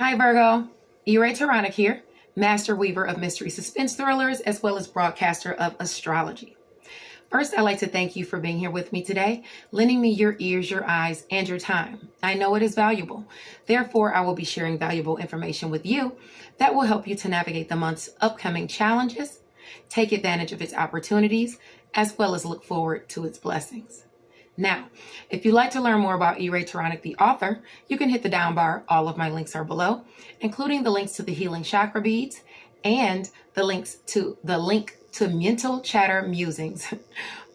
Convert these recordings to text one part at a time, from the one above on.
Hi Virgo, Uranus here, master weaver of mystery suspense thrillers as well as broadcaster of astrology. First, I'd like to thank you for being here with me today, lending me your ears, your eyes, and your time. I know it is valuable. Therefore, I will be sharing valuable information with you that will help you to navigate the month's upcoming challenges, take advantage of its opportunities, as well as look forward to its blessings. Now, if you'd like to learn more about E. Ray Taronic, the author, you can hit the down bar. All of my links are below, including the links to the healing chakra beads and the link to Mental Chatter Musings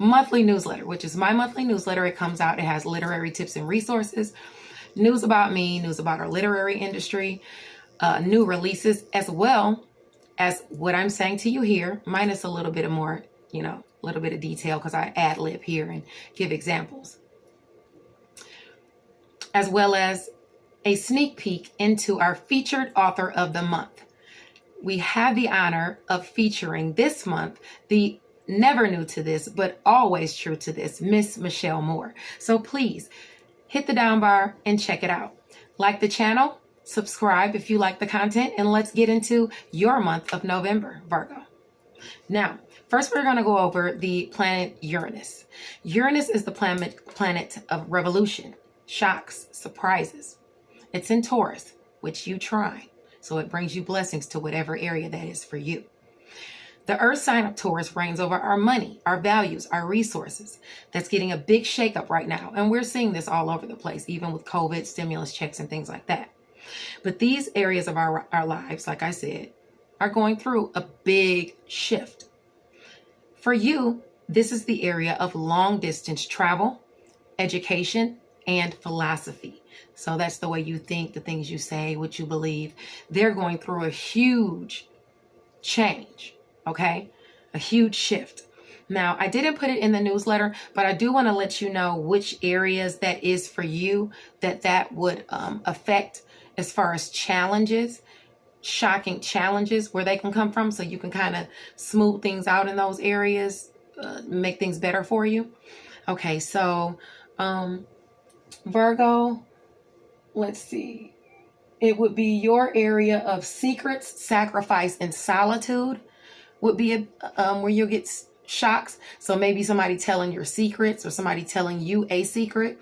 monthly newsletter, which is my monthly newsletter. It comes out. It has literary tips and resources, news about me, news about our literary industry, new releases, as well as what I'm saying to you here, minus a little bit of more, a little bit of detail because I ad lib here and give examples, as well as a sneak peek into our featured author of the month. We have the honor of featuring this month the never new to this, but always true to this, Miss Michelle Moore. So please hit the down bar and check it out. Like the channel, subscribe if you like the content, and let's get into your month of November, Virgo. Now, first we're going to go over the planet Uranus. Uranus is the planet of revolution, shocks, surprises. It's in Taurus, which you try. So it brings you blessings to whatever area that is for you. The earth sign of Taurus reigns over our money, our values, our resources. That's getting a big shakeup right now. And we're seeing this all over the place, even with COVID, stimulus checks, and things like that. But these areas of our lives, like I said, are going through a big shift. For you, this is the area of long distance travel, education, and philosophy. So that's the way you think, the things you say, what you believe. They're going through a huge change, okay? A huge shift. Now, I didn't put it in the newsletter, but I do want to let you know which areas that is for you that would affect as far as challenges, shocking challenges, where they can come from, so you can kind of smooth things out in those areas, make things better for you. Okay, so Virgo, let's see. It would be your area of secrets, sacrifice, and solitude would be where you'll get shocks. So maybe somebody telling your secrets or somebody telling you a secret.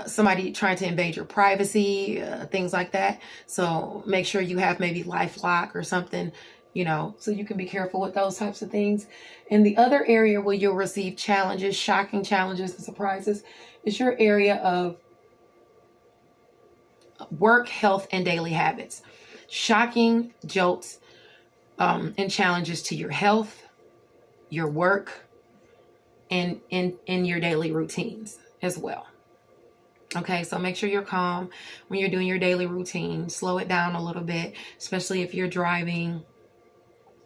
Somebody trying to invade your privacy, things like that. So make sure you have maybe LifeLock or something, so you can be careful with those types of things. And the other area where you'll receive challenges, shocking challenges and surprises, is your area of work, health, and daily habits. Shocking jolts and challenges to your health, your work, and in your daily routines as well. Okay, so make sure you're calm when you're doing your daily routine. Slow it down a little bit, especially if you're driving.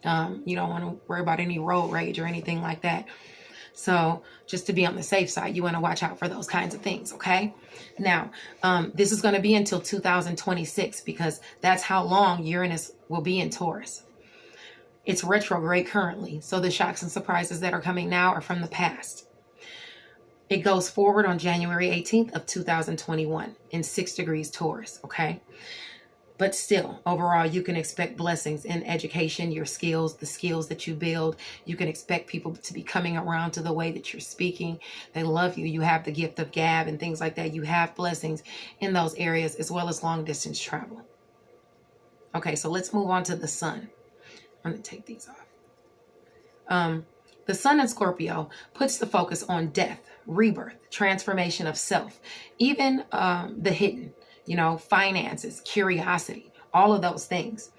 You don't want to worry about any road rage or anything like that. So just to be on the safe side, you want to watch out for those kinds of things, okay? Now, this is going to be until 2026 because that's how long Uranus will be in Taurus. It's retrograde currently, so the shocks and surprises that are coming now are from the past. It goes forward on January 18th of 2021 in 6 degrees Taurus, okay? But still, overall, you can expect blessings in education, your skills, the skills that you build. You can expect people to be coming around to the way that you're speaking. They love you. You have the gift of gab and things like that. You have blessings in those areas as well as long distance travel. Okay, so let's move on to the sun. I'm going to take these off. The sun in Scorpio puts the focus on death, rebirth, transformation of self, even the hidden, finances, curiosity, all of those things.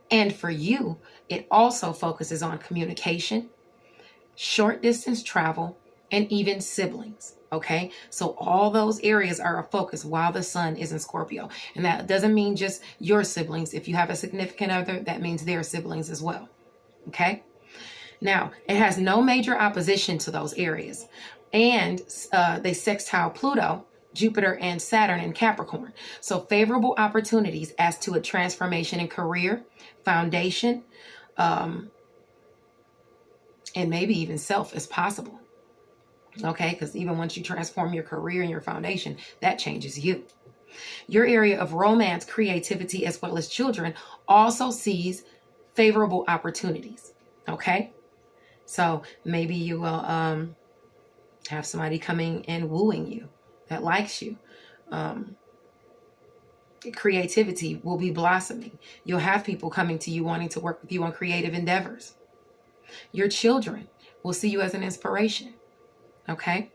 And for you, it also focuses on communication, short distance travel, and even siblings. Okay, so all those areas are a focus while the sun is in Scorpio. And that doesn't mean just your siblings. If you have a significant other, that means their siblings as well. Okay. Now, it has no major opposition to those areas. And they sextile Pluto, Jupiter, and Saturn in Capricorn. So favorable opportunities as to a transformation in career, foundation, and maybe even self is possible. Okay, because even once you transform your career and your foundation, that changes you. Your area of romance, creativity, as well as children also sees favorable opportunities. Okay? So maybe you will have somebody coming and wooing you that likes you. Creativity will be blossoming. You'll have people coming to you wanting to work with you on creative endeavors. Your children will see you as an inspiration. Okay?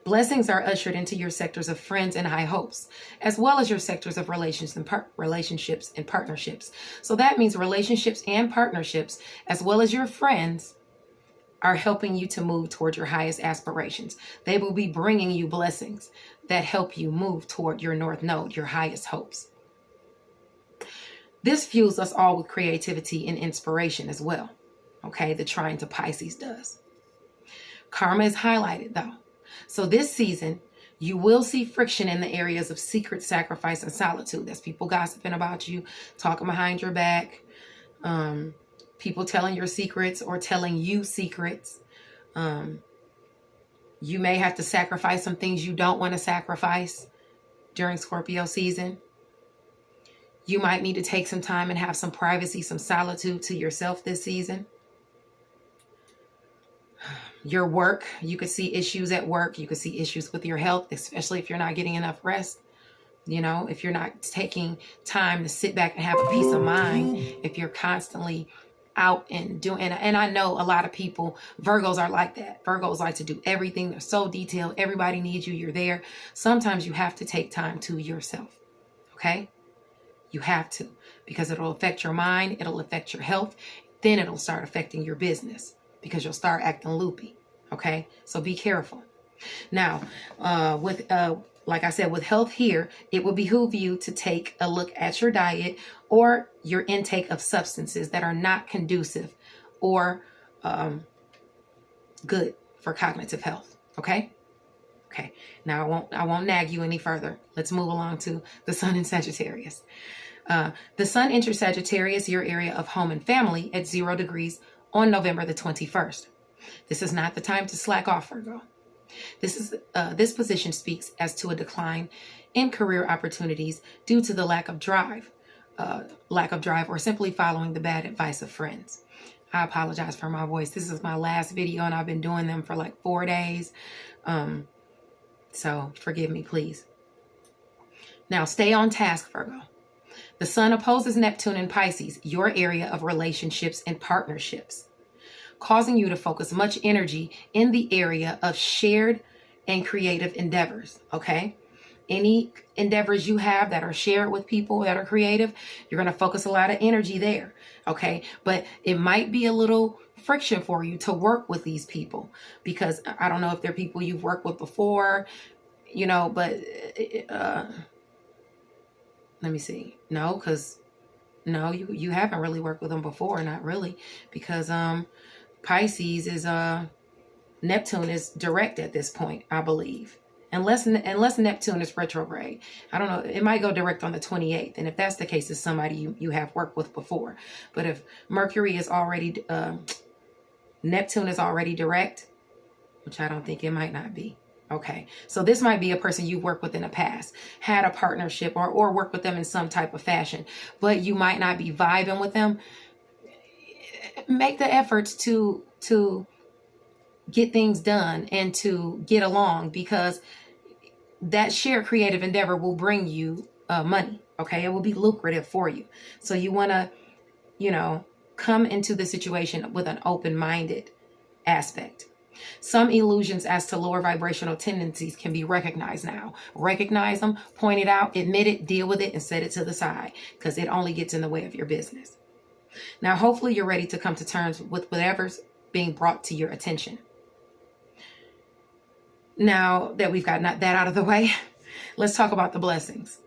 Blessings are ushered into your sectors of friends and high hopes, as well as your sectors of relationships and partnerships. So that means relationships and partnerships, as well as your friends, are helping you to move toward your highest aspirations. They will be bringing you blessings that help you move toward your North Node, your highest hopes. This fuels us all with creativity and inspiration as well. Okay, the trine to Pisces does. Karma is highlighted though. So this season, you will see friction in the areas of secret, sacrifice, and solitude. That's people gossiping about you, talking behind your back, people telling your secrets or telling you secrets. You may have to sacrifice some things you don't want to sacrifice during Scorpio season. You might need to take some time and have some privacy, some solitude to yourself this season. Your work, you could see issues at work. You could see issues with your health, especially if you're not getting enough rest. You know, if you're not taking time to sit back and have a peace of mind, if you're constantly out and doing, and I know a lot of people, Virgos are like that. Virgos like to do everything. They're so detailed. Everybody needs you. You're there. Sometimes you have to take time to yourself. Okay? You have to, because it'll affect your mind. It'll affect your health. Then it'll start affecting your business, because you'll start acting loopy. Okay? So be careful. Now, like I said, with health here, it will behoove you to take a look at your diet or your intake of substances that are not conducive or good for cognitive health. Okay? Okay. Now I won't nag you any further. Let's move along to the Sun in Sagittarius. The Sun enters Sagittarius, your area of home and family, at 0 degrees on November the 21st. This is not the time to slack off, Virgo. This position speaks as to a decline in career opportunities due to the lack of drive, or simply following the bad advice of friends. I apologize for my voice. This is my last video and I've been doing them for like 4 days. So forgive me, please. Now stay on task, Virgo. The Sun opposes Neptune in Pisces, your area of relationships and partnerships, causing you to focus much energy in the area of shared and creative endeavors, okay? Any endeavors you have that are shared with people that are creative, you're going to focus a lot of energy there, okay? But it might be a little friction for you to work with these people, because I don't know if they're people you've worked with before, you know, but let me see. No, because no, you haven't really worked with them before, not really, because Pisces is Neptune is direct at this point, I believe. Unless Neptune is retrograde. I don't know. It might go direct on the 28th. And if that's the case, it's somebody you have worked with before. But if Mercury is already, Neptune is already direct, which I don't think, it might not be. Okay. So this might be a person you've worked with in the past, had a partnership or worked with them in some type of fashion, but you might not be vibing with them. Make the efforts to get things done and to get along, because that shared creative endeavor will bring you money. Okay. It will be lucrative for you. So you want to, you know, come into the situation with an open-minded aspect. Some illusions as to lower vibrational tendencies can be recognized now. Recognize them, point it out, admit it, deal with it, and set it to the side, because it only gets in the way of your business. Now, hopefully you're ready to come to terms with whatever's being brought to your attention. Now that we've got that out of the way, let's talk about the blessings.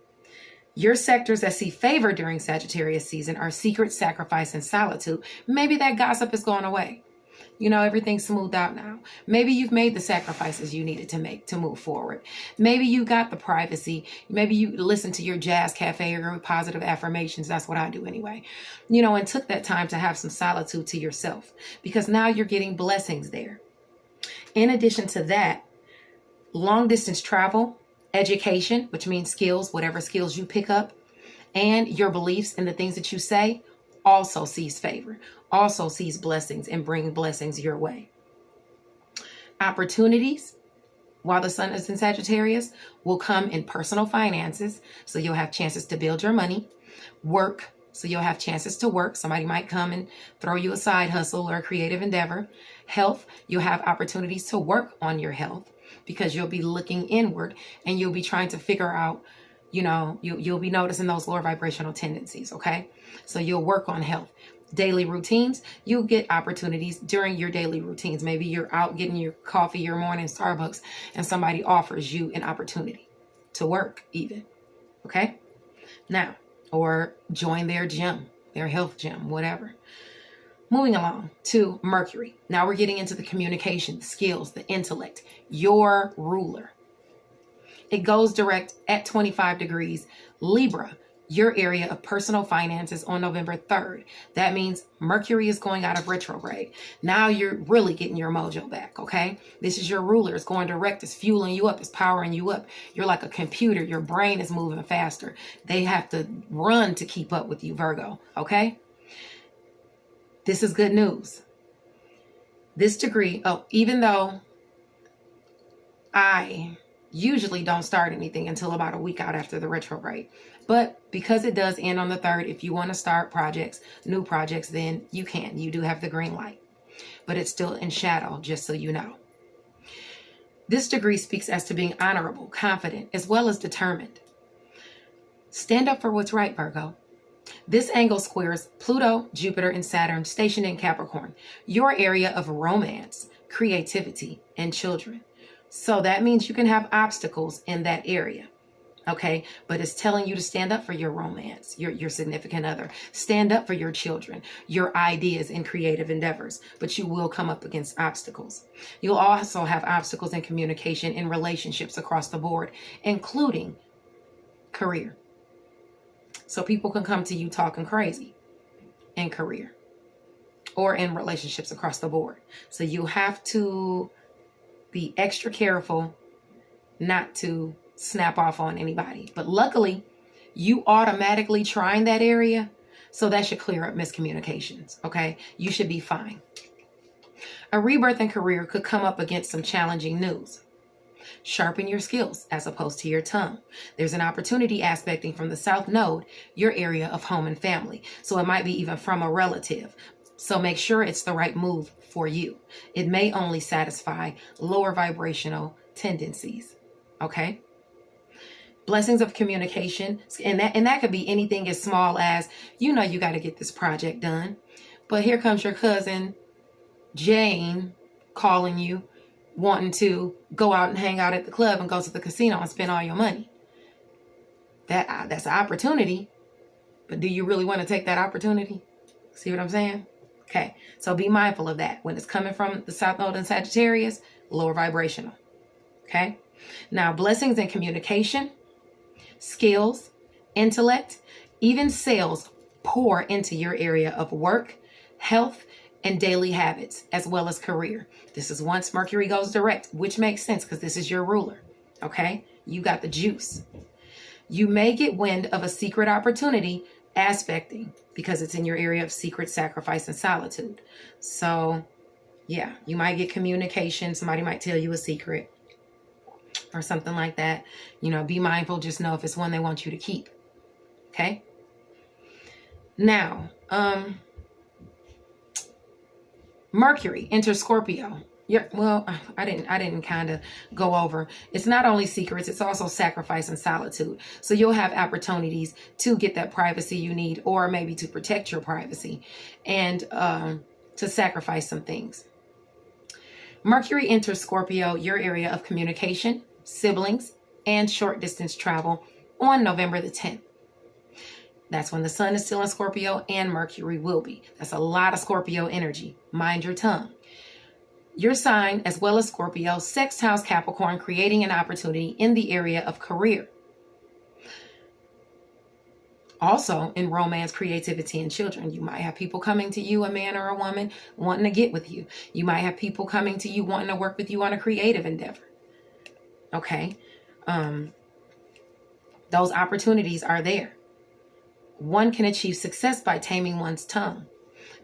Your sectors that see favor during Sagittarius season are secret, sacrifice, and solitude. Maybe that gossip is going away. You know, everything's smoothed out now. Maybe you've made the sacrifices you needed to make to move forward. Maybe you got the privacy. Maybe you listened to your jazz cafe or your positive affirmations. That's what I do anyway. You know, and took that time to have some solitude to yourself, because now you're getting blessings there. In addition to that, long distance travel Education, which means skills, whatever skills you pick up, and your beliefs and the things that you say also sees favor, also sees blessings and bring blessings your way. Opportunities, while the sun is in Sagittarius, will come in personal finances. So you'll have chances to build your money. Work, so you'll have chances to work. Somebody might come and throw you a side hustle or a creative endeavor. Health, you'll have opportunities to work on your health because you'll be looking inward and you'll be trying to figure out, you'll be noticing those lower vibrational tendencies, okay? So you'll work on health. Daily routines, you'll get opportunities during your daily routines. Maybe you're out getting your coffee, your morning Starbucks, and somebody offers you an opportunity to work even, okay? Now, or join their gym, their health gym, whatever. Moving along to Mercury. Now we're getting into the communication, the skills, the intellect, your ruler. It goes direct at 25 degrees. Libra, your area of personal finances on November 3rd. That means Mercury is going out of retrograde. Now you're really getting your mojo back, okay? This is your ruler. It's going direct. It's fueling you up. It's powering you up. You're like a computer. Your brain is moving faster. They have to run to keep up with you, Virgo, okay? This is good news. This degree, even though I usually don't start anything until about a week out after the retrograde. But because it does end on the 3rd, if you want to start projects, new projects, then you can. You do have the green light. But it's still in shadow, just so you know. This degree speaks as to being honorable, confident, as well as determined. Stand up for what's right, Virgo. This angle squares Pluto, Jupiter, and Saturn stationed in Capricorn, your area of romance, creativity, and children. So that means you can have obstacles in that area, okay? But it's telling you to stand up for your romance, your significant other. Stand up for your children, your ideas and creative endeavors, but you will come up against obstacles. You'll also have obstacles in communication in relationships across the board, including career. So people can come to you talking crazy in career or in relationships across the board. So you have to be extra careful not to snap off on anybody. But luckily, you automatically try in that area, so that should clear up miscommunications, okay? You should be fine. A rebirth in career could come up against some challenging news. Sharpen your skills as opposed to your tongue. There's an opportunity aspecting from the South Node, your area of home and family. So it might be even from a relative. So make sure it's the right move for you. It may only satisfy lower vibrational tendencies. Okay? Blessings of communication. And that could be anything as small as, you got to get this project done. But here comes your cousin, Jane, calling you, wanting to go out and hang out at the club and go to the casino and spend all your money. That's an opportunity. But do you really want to take that opportunity? See what I'm saying? Okay, so be mindful of that. When it's coming from the South Node in Sagittarius, lower vibrational. Okay? Now, blessings in communication, skills, intellect, even sales pour into your area of work, health, and daily habits, as well as career. This is once Mercury goes direct, which makes sense because this is your ruler. Okay? You got the juice. You may get wind of a secret opportunity aspecting because it's in your area of secret, sacrifice, and solitude. So, yeah, you might get communication. Somebody might tell you a secret or something like that. Be mindful. Just know if it's one they want you to keep. Okay? Now, Mercury enters Scorpio. Yeah, well, I didn't kind of go over. It's not only secrets, it's also sacrifice and solitude. So you'll have opportunities to get that privacy you need, or maybe to protect your privacy and to sacrifice some things. Mercury enters Scorpio, your area of communication, siblings, and short distance travel on November the 10th. That's when the sun is still in Scorpio and Mercury will be. That's a lot of Scorpio energy. Mind your tongue. Your sign, as well as Scorpio, sextiles Capricorn, creating an opportunity in the area of career. Also, in romance, creativity, and children, you might have people coming to you, a man or a woman, wanting to get with you. You might have people coming to you wanting to work with you on a creative endeavor. Okay? Those opportunities are there. One can achieve success by taming one's tongue.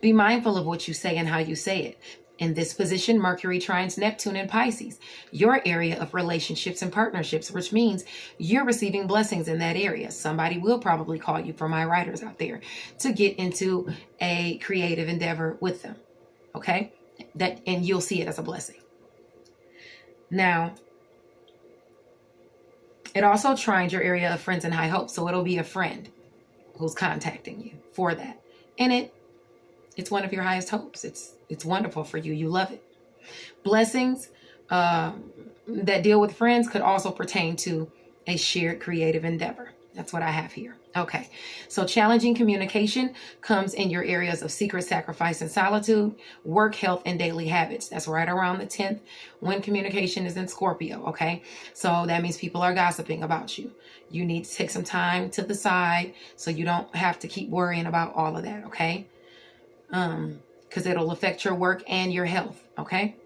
Be mindful of what you say and how you say it. In this position, Mercury trines Neptune in Pisces, your area of relationships and partnerships, which means you're receiving blessings in that area. Somebody will probably call you, for my writers out there, to get into a creative endeavor with them. Okay? And you'll see it as a blessing. Now, it also trines your area of friends and high hopes. So it'll be a friend who's contacting you for that. And it's one of your highest hopes. It's wonderful for you. You love it. Blessings that deal with friends could also pertain to a shared creative endeavor. That's what I have here. Okay. So challenging communication comes in your areas of secret sacrifice and solitude, work, health, and daily habits. That's right around the 10th when communication is in Scorpio. Okay. So that means people are gossiping about you. You need to take some time to the side so you don't have to keep worrying about all of that. Okay. Because it'll affect your work and your health. Okay.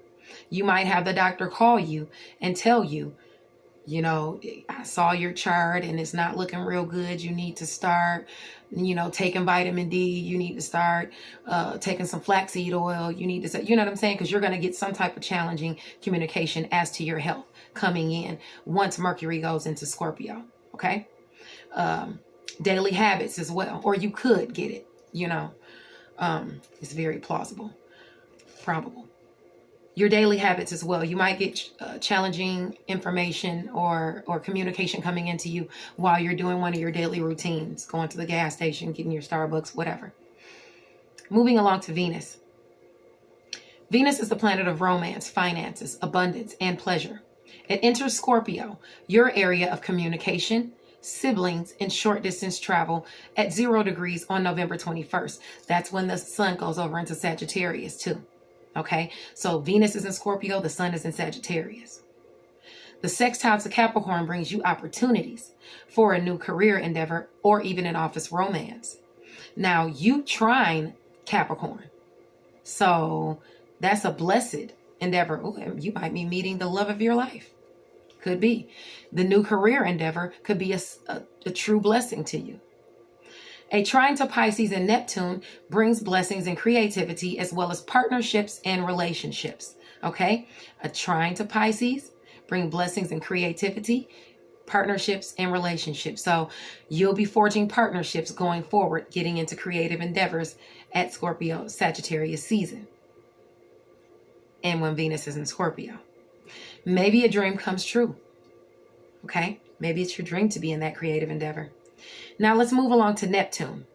You might have the doctor call you and tell you, I saw your chart and it's not looking real good. You need to start, taking vitamin D. You need to start taking some flaxseed oil. You need to, you know what I'm saying? Because you're going to get some type of challenging communication as to your health coming in once Mercury goes into Scorpio. Okay. Daily habits as well. Or you could get it, it's very plausible, probable. Your daily habits as well. You might get challenging information or communication coming into you while you're doing one of your daily routines, going to the gas station, getting your Starbucks, whatever. Moving along to Venus. Venus is the planet of romance, finances, abundance, and pleasure. It enters Scorpio, your area of communication, siblings, and short distance travel at 0 degrees on November 21st. That's when the sun goes over into Sagittarius too. Okay, so Venus is in Scorpio, the sun is in Sagittarius. The sextile to Capricorn brings you opportunities for a new career endeavor or even an office romance. Now, you trine Capricorn, so that's a blessed endeavor. Ooh, you might be meeting the love of your life. Could be. The new career endeavor could be a true blessing to you. A trine to Pisces and Neptune brings blessings and creativity as well as partnerships and relationships. Okay? A trine to Pisces brings blessings and creativity, partnerships, and relationships. So you'll be forging partnerships going forward, getting into creative endeavors at Scorpio Sagittarius season. And when Venus is in Scorpio. Maybe a dream comes true. Okay? Maybe it's your dream to be in that creative endeavor. Now let's move along to Neptune.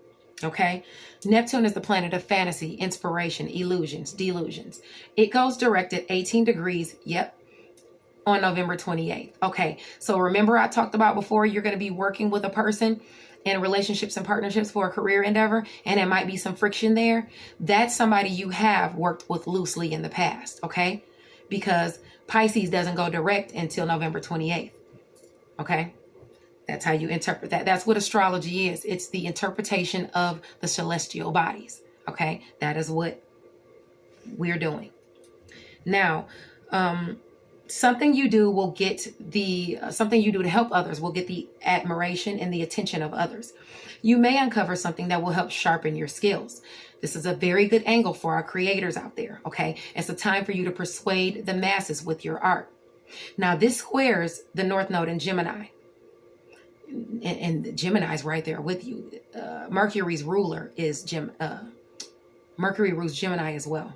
Okay. Neptune is the planet of fantasy, inspiration, illusions, delusions. It goes direct at 18 degrees. Yep. On November 28th. Okay. So remember I talked about before, you're going to be working with a person in relationships and partnerships for a career endeavor, and there might be some friction there. That's somebody you have worked with loosely in the past. Okay. Because Pisces doesn't go direct until November 28th. Okay. That's how you interpret that. That's what astrology is. It's the interpretation of the celestial bodies. Okay. That is what we're doing. Now, something you do will get something you do to help others will get the admiration and the attention of others. You may uncover something that will help sharpen your skills. This is a very good angle for our creators out there. Okay. It's a time for you to persuade the masses with your art. Now, this squares the North Node in Gemini. And Gemini's right there with you. Mercury's ruler is Mercury rules Gemini as well.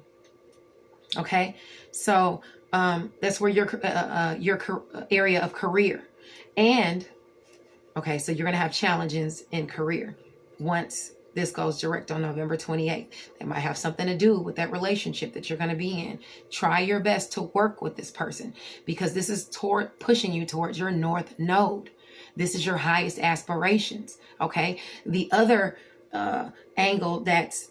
Okay, so that's where your area of career, and okay, so you're gonna have challenges in career once this goes direct on November 28th. It might have something to do with that relationship that you're going to be in. Try your best to work with this person because this is pushing you towards your North Node. This is your highest aspirations. Okay. The other angle that's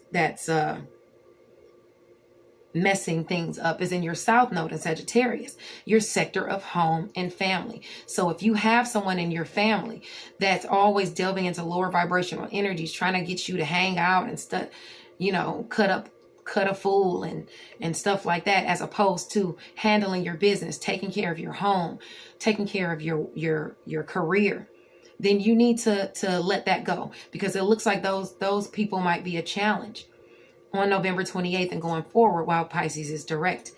messing things up is in your South Node in Sagittarius, your sector of home and family. So if you have someone in your family that's always delving into lower vibrational energies, trying to get you to hang out and stuff, cut a fool and stuff like that, as opposed to handling your business, taking care of your home, taking care of your career, then you need to let that go, because it looks like those people might be a challenge on November 28th and going forward, while Pisces is direct,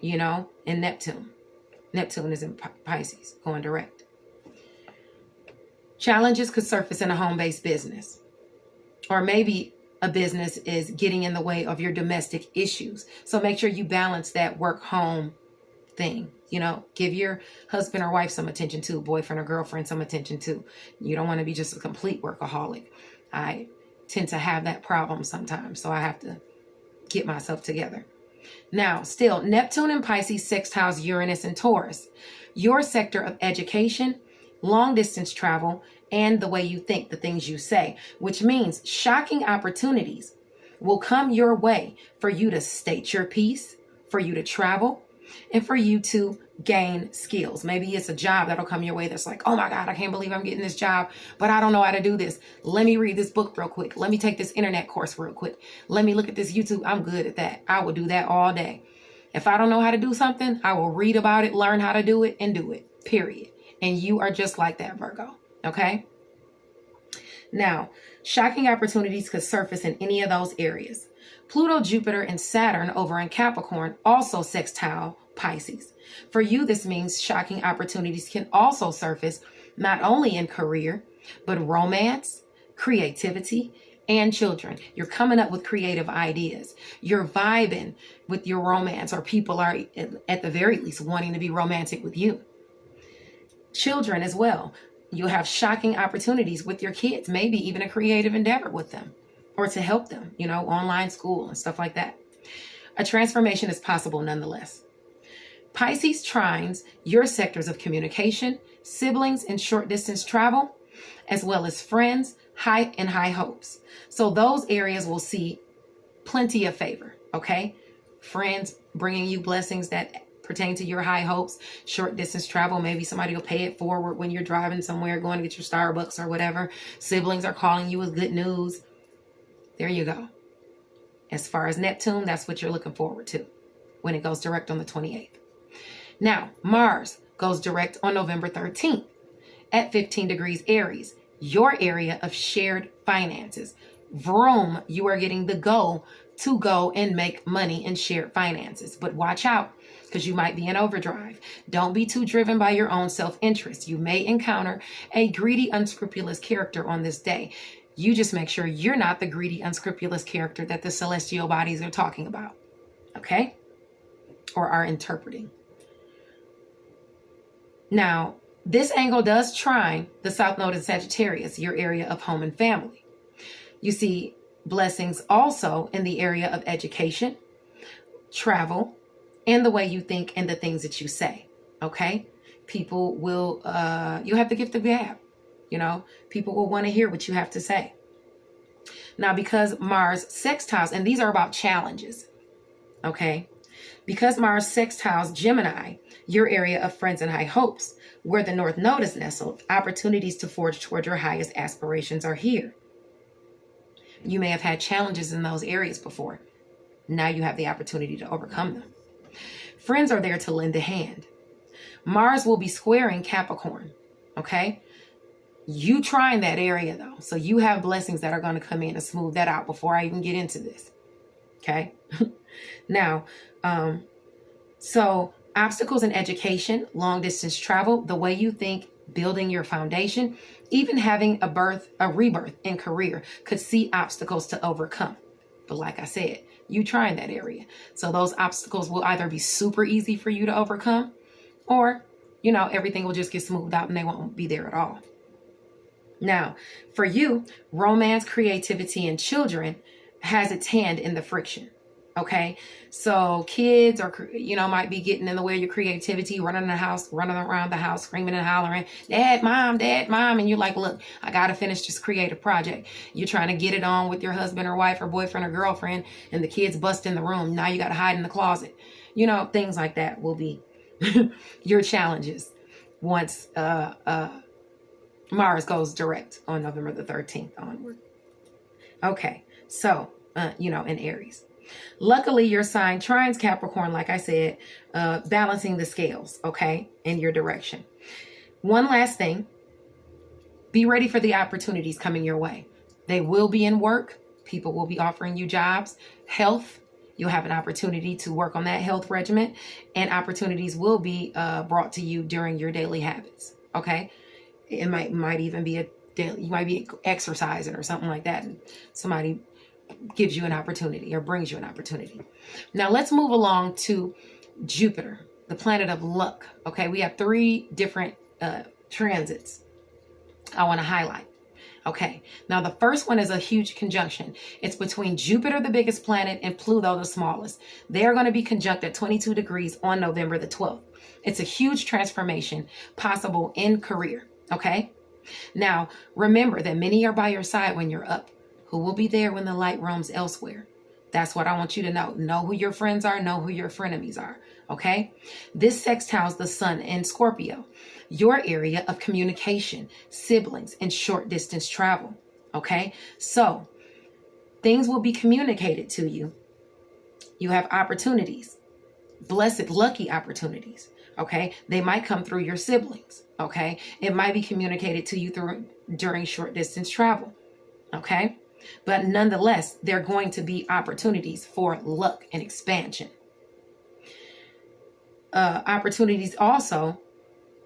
you know, and Neptune is in Pisces going direct. Challenges could surface in a home-based business, or maybe a business is getting in the way of your domestic issues. So make sure you balance that work-home thing. You know, give your husband or wife some attention too, boyfriend or girlfriend some attention too. You don't want to be just a complete workaholic. I tend to have that problem sometimes, so I have to get myself together. Now, still, Neptune and Pisces sextiles Uranus and Taurus. Your sector of education, long distance travel, and the way you think, the things you say, which means shocking opportunities will come your way for you to state your piece, for you to travel, and for you to gain skills. Maybe it's a job that'll come your way that's like, oh my God, I can't believe I'm getting this job, but I don't know how to do this. Let me read this book real quick. Let me take this internet course real quick. Let me look at this YouTube. I'm good at that. I will do that all day. If I don't know how to do something, I will read about it, learn how to do it, and do it, period. And you are just like that, Virgo. Okay? Now, shocking opportunities could surface in any of those areas. Pluto, Jupiter, and Saturn over in Capricorn also sextile Pisces. For you, this means shocking opportunities can also surface not only in career, but romance, creativity, and children. You're coming up with creative ideas. You're vibing with your romance, or people are at the very least wanting to be romantic with you. Children as well. You'll have shocking opportunities with your kids, maybe even a creative endeavor with them, or to help them, you know, online school and stuff like that. A transformation is possible nonetheless. Pisces trines your sectors of communication, siblings, and short distance travel, as well as friends, high hopes. So those areas will see plenty of favor, okay? Friends bringing you blessings that pertain to your high hopes. Short distance travel, maybe somebody will pay it forward when you're driving somewhere, going to get your Starbucks or whatever. Siblings are calling you with good news. There you go. As far as Neptune, that's what you're looking forward to when it goes direct on the 28th. Now, Mars goes direct on November 13th at 15 degrees Aries, your area of shared finances. Vroom, you are getting the go to go and make money in shared finances. But watch out, because you might be in overdrive. Don't be too driven by your own self-interest. You may encounter a greedy, unscrupulous character on this day. You just make sure you're not the greedy, unscrupulous character that the celestial bodies are talking about, okay? Or are interpreting. Now, this angle does trine the South Node in Sagittarius, your area of home and family. You see blessings also in the area of education, travel, and the way you think and the things that you say, okay? People will, you have the gift of gab, you know? People will want to hear what you have to say. Now, because Mars sextiles, and these are about challenges, okay? Because Mars sextiles Gemini, your area of friends and high hopes, where the North Node is nestled, opportunities to forge toward your highest aspirations are here. You may have had challenges in those areas before. Now you have the opportunity to overcome them. Friends are there to lend a hand. Mars will be squaring Capricorn, okay? You trying that area though. So you have blessings that are going to come in and smooth that out before I even get into this, okay? Now, so obstacles in education, long distance travel, the way you think, building your foundation, even having a rebirth in career could see obstacles to overcome. But like I said, you try in that area. So those obstacles will either be super easy for you to overcome, or, you know, everything will just get smoothed out and they won't be there at all. Now, for you, romance, creativity, and children has its hand in the friction. Okay, so kids are, you know, might be getting in the way of your creativity, running around the house, screaming and hollering, Dad, Mom, and you're like, look, I got to finish this creative project. You're trying to get it on with your husband or wife or boyfriend or girlfriend, and the kids bust in the room. Now you got to hide in the closet. You know, things like that will be your challenges once Mars goes direct on November the 13th onward. Okay, so, you know, in Aries. Luckily, your sign trines Capricorn, like I said, balancing the scales, okay, in your direction. One last thing. Be ready for the opportunities coming your way. They will be in work. People will be offering you jobs. Health, you'll have an opportunity to work on that health regimen, and opportunities will be brought to you during your daily habits. Okay, it might even be a daily. You might be exercising or something like that, and somebody gives you an opportunity or brings you an opportunity. Now let's move along to Jupiter, the planet of luck. Okay, we have 3 different transits I want to highlight. Okay, now the first one is a huge conjunction. It's between Jupiter, the biggest planet, and Pluto, the smallest. They are going to be conjunct at 22 degrees on November the 12th. It's a huge transformation possible in career. Okay, now remember that many are by your side when you're up, who will be there when the light roams elsewhere. That's what I want you to know. Know who your friends are, know who your frenemies are. Okay, this sextiles the sun in Scorpio, your area of communication, siblings, and short distance travel. Okay, so things will be communicated to you. You have opportunities, blessed, lucky opportunities. Okay, they might come through your siblings. Okay, it might be communicated to you during short distance travel. Okay, but nonetheless, there are going to be opportunities for luck and expansion. Opportunities also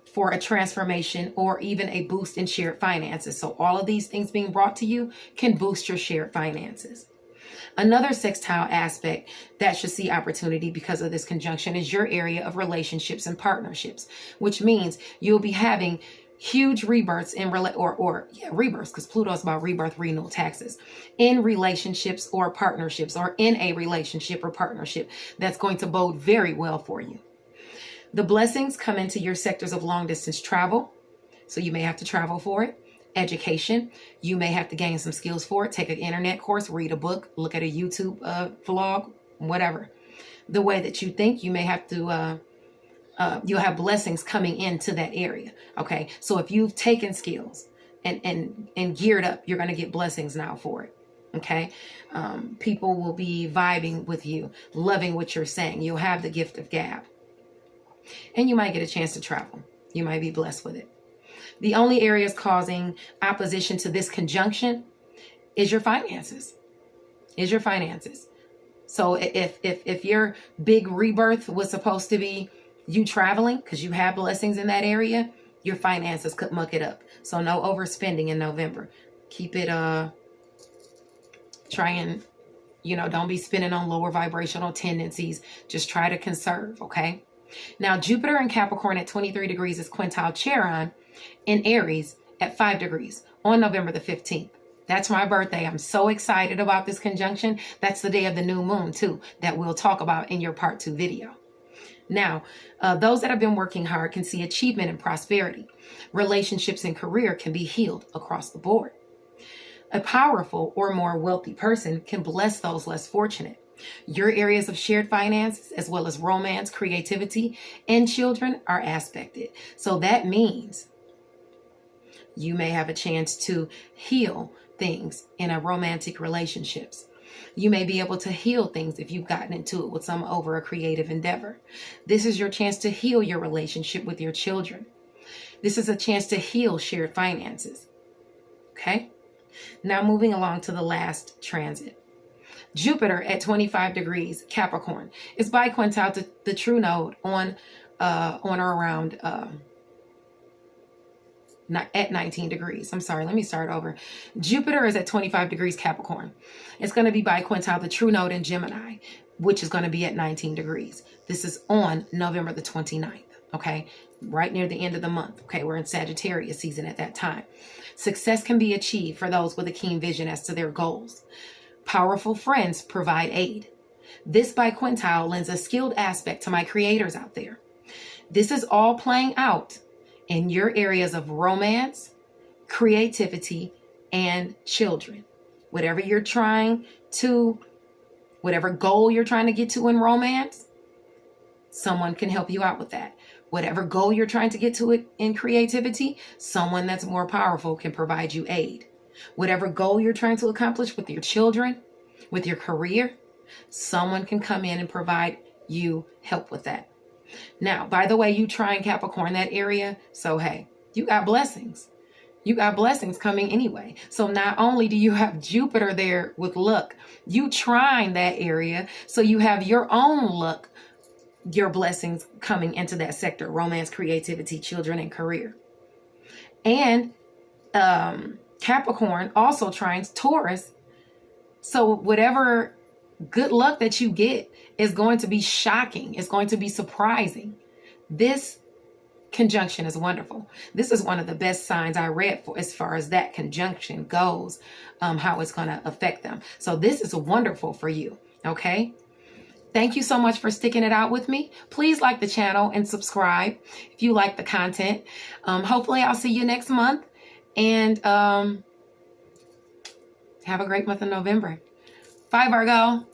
for a transformation or even a boost in shared finances. So all of these things being brought to you can boost your shared finances. Another sextile aspect that should see opportunity because of this conjunction is your area of relationships and partnerships, which means you'll be having huge rebirths in rebirths, because Pluto is about rebirth, renewal, taxes, in relationships or partnerships, or in a relationship or partnership that's going to bode very well for you. The blessings come into your sectors of long distance travel. So you may have to travel for it. Education, you may have to gain some skills for it. Take an internet course, read a book, look at a YouTube vlog, whatever. The way that you think, you may have to, you'll have blessings coming into that area. Okay, so if you've taken skills and geared up, you're going to get blessings now for it. Okay, people will be vibing with you, loving what you're saying. You'll have the gift of gab. And you might get a chance to travel. You might be blessed with it. The only areas causing opposition to this conjunction is your finances. So if your big rebirth was supposed to be you traveling because you have blessings in that area, your finances could muck it up. So no overspending in November. Keep it, try and, don't be spending on lower vibrational tendencies. Just try to conserve, okay? Now, Jupiter in Capricorn at 23 degrees is quintile Charon in Aries at 5 degrees on November the 15th. That's my birthday. I'm so excited about this conjunction. That's the day of the new moon, too, that we'll talk about in your Part 2 video. Now, those that have been working hard can see achievement and prosperity. Relationships and career can be healed across the board. A powerful or more wealthy person can bless those less fortunate. Your areas of shared finances, as well as romance, creativity, and children are aspected. So that means you may have a chance to heal things in a romantic relationships. You may be able to heal things if you've gotten into it with some over a creative endeavor. This is your chance to heal your relationship with your children. This is a chance to heal shared finances. Okay? Now moving along to the last transit. Jupiter at 25 degrees Capricorn is biquintile to the true node on or around at 19 degrees. I'm sorry, let me start over. Jupiter is at 25 degrees Capricorn. It's going to be biquintile the true node in Gemini, which is going to be at 19 degrees. This is on November the 29th. Okay, right near the end of the month. Okay, we're in Sagittarius season at that time. Success can be achieved for those with a keen vision as to their goals. Powerful friends provide aid. This biquintile lends a skilled aspect to my creators out there. This is all playing out in your areas of romance, creativity, and children. Whatever goal you're trying to get to in romance, someone can help you out with that. Whatever goal you're trying to get to it in creativity, someone that's more powerful can provide you aid. Whatever goal you're trying to accomplish with your children, with your career, someone can come in and provide you help with that. Now, by the way, you try in Capricorn, that area, so hey, you got blessings. you got blessings coming anyway. So not only do you have Jupiter there with luck, you trine that area. So you have your own luck, your blessings coming into that sector: romance, creativity, children, and career. And Capricorn also trines Taurus. So whatever good luck that you get is going to be shocking. It's going to be surprising. This conjunction is wonderful. This is one of the best signs I read for as far as that conjunction goes, how it's going to affect them. So this is wonderful for you. Okay. Thank you so much for sticking it out with me. Please like the channel and subscribe if you like the content. Hopefully I'll see you next month, and have a great month of November. Bye, Virgo.